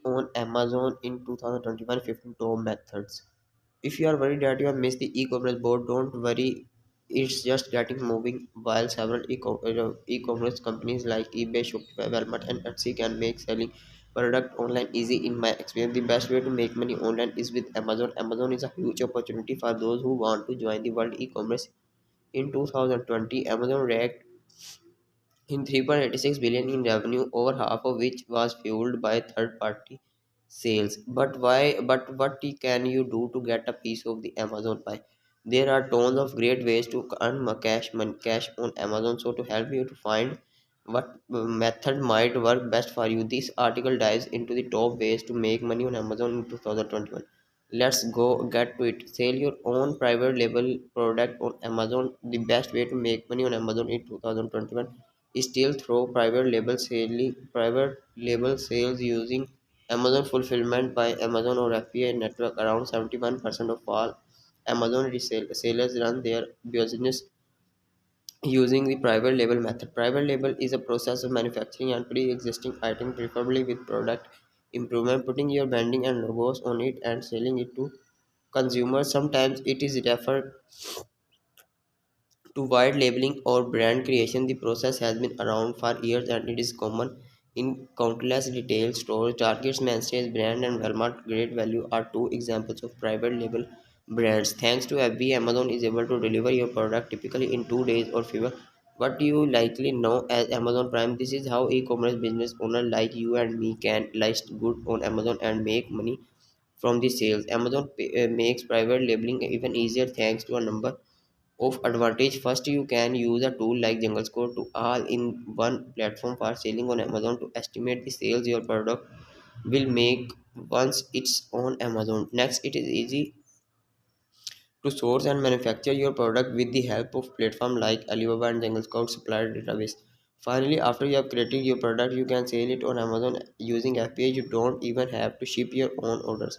On Amazon in 2021 15 top methods. If you are worried that you have missed the e-commerce board, don't worry. It's just getting moving. While several e-commerce companies like eBay, Shopify, Walmart, and Etsy can make selling product online easy. In my experience, the best way to make money online is with Amazon. Amazon is a huge opportunity for those who want to join the world e-commerce. In 2020, Amazon ranked in 3.86 billion in revenue, over half of which was fueled by third party sales. But why? But what can you do to get a piece of the Amazon pie? There are tons of great ways to earn cash on Amazon. So to help you to find what method might work best for you, this article dives into the top ways to make money on Amazon in 2021. Let's go get to it. Sell your own private label product on Amazon. The best way to make money on Amazon in 2021 is still through private label sales using Amazon Fulfillment by Amazon or FBA network. Around 71% of all Amazon sellers run their business using the private label method. Private label is a process of manufacturing and pre-existing item, preferably with product improvement, putting your branding and logos on it and selling it to consumers. Sometimes it is referred to white labeling or brand creation. The process has been around for years and it is common in countless retail stores. Target's Mainstays brand and Walmart Great Value are two examples of private label brands. Thanks to FBA, Amazon is able to deliver your product typically in 2 days or fewer. What you likely know as Amazon Prime, this is how e-commerce business owners like you and me can list good on Amazon and make money from the sales. Amazon makes private labeling even easier thanks to a number of advantage. First, you can use a tool like jungle score to all in one platform for selling on Amazon to estimate the sales your product will make once it's on Amazon. Next, it is easy to source and manufacture your product with the help of platform like Alibaba and Jungle Scout supplier database. Finally, after you have created your product, you can sell it on Amazon using FBA. You don't even have to ship your own orders.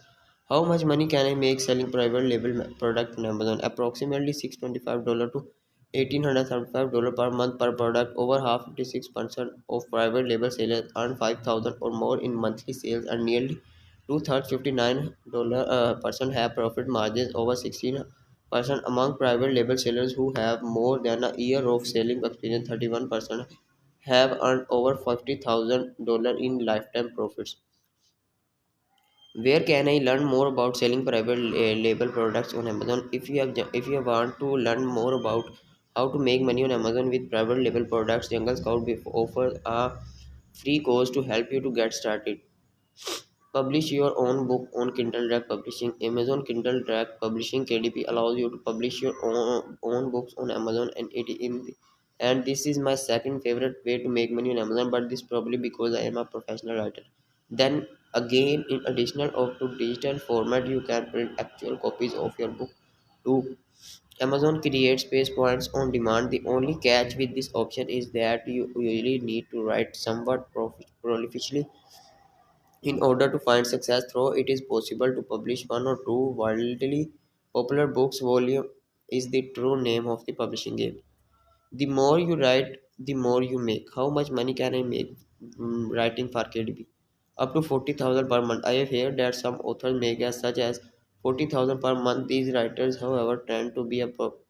How much money can I make selling private label product on Amazon? Approximately $625 to $1,875 per month per product. Over half 56% of private label sellers earn 5,000 or more in monthly sales, and nearly two-thirds $59 percent have profit margins over 16% among private label sellers who have more than a year of selling experience. 31% have earned over $50,000 in lifetime profits. Where can I learn more about selling private label products on Amazon? If you want to learn more about how to make money on Amazon with private label products, Jungle Scout offers a free course to help you to get started. Publish your own book on Kindle Direct Publishing. Amazon Kindle Direct Publishing (KDP) allows you to publish your own books on Amazon, and this is my second favorite way to make money on Amazon. But this probably because I am a professional writer. Then again, in addition of to digital format, you can print actual copies of your book too. Amazon creates page points on demand. The only catch with this option is that you usually need to write somewhat prolifically in order to find success. Though it is possible to publish one or two wildly popular books, volume is the true name of the publishing game. The more you write, the more you make. How much money can I make writing for KDP? Up to 40,000 per month. I have heard that some authors make as such as 40,000 per month. These writers, however, tend to be a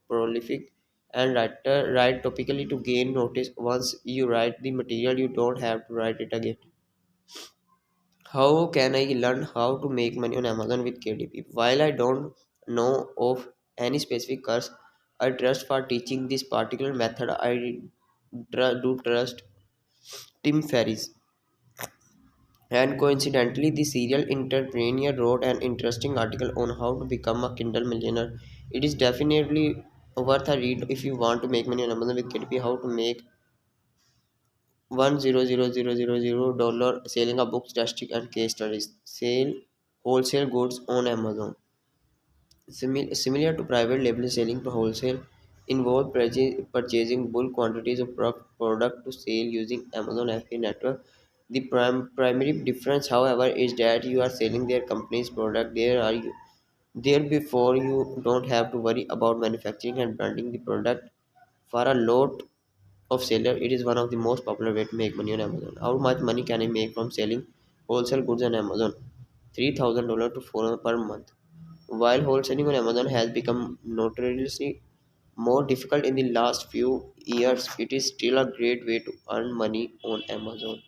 prolific and write topically to gain notice. Once you write the material, you don't have to write it again. How can I learn how to make money on Amazon with KDP? While I don't know of any specific course I trust for teaching this particular method, I do trust Tim Ferriss. And coincidentally, the serial entrepreneur wrote an interesting article on how to become a Kindle millionaire. It is definitely worth a read if you want to make money on Amazon with KDP. How to make $1,000,000 selling a book, statistic and case studies. Sell wholesale goods on Amazon. Similar to private label selling, to wholesale involve purchasing bulk quantities of product to sell using Amazon FBA network. The primary difference, however, is that you are selling their company's product. There before you don't have to worry about manufacturing and branding the product. For a lot of seller, it is one of the most popular way to make money on Amazon. How much money can I make from selling wholesale goods on Amazon, $3,000 to 400 per month. While wholesaling on Amazon has become notoriously more difficult in the last few years, it is still a great way to earn money on Amazon.